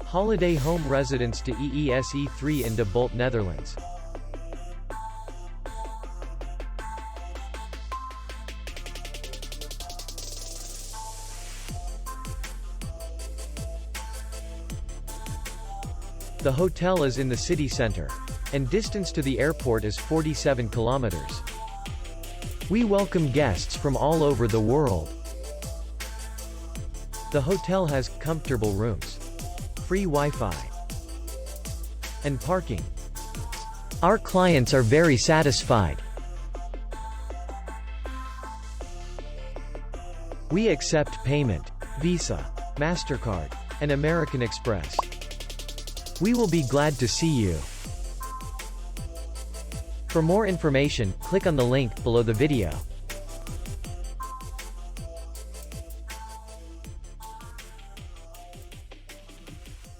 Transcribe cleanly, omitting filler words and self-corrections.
Holiday Home Residence De Eese 3 in De Bult, Netherlands. The hotel is in the city center, and distance to the airport is 47 kilometers. We welcome guests from all over the world. The hotel has comfortable rooms, free Wi-Fi, and parking. Our clients are very satisfied. We accept payment, Visa, MasterCard, and American Express. We will be glad to see you. For more information, click on the link below the video.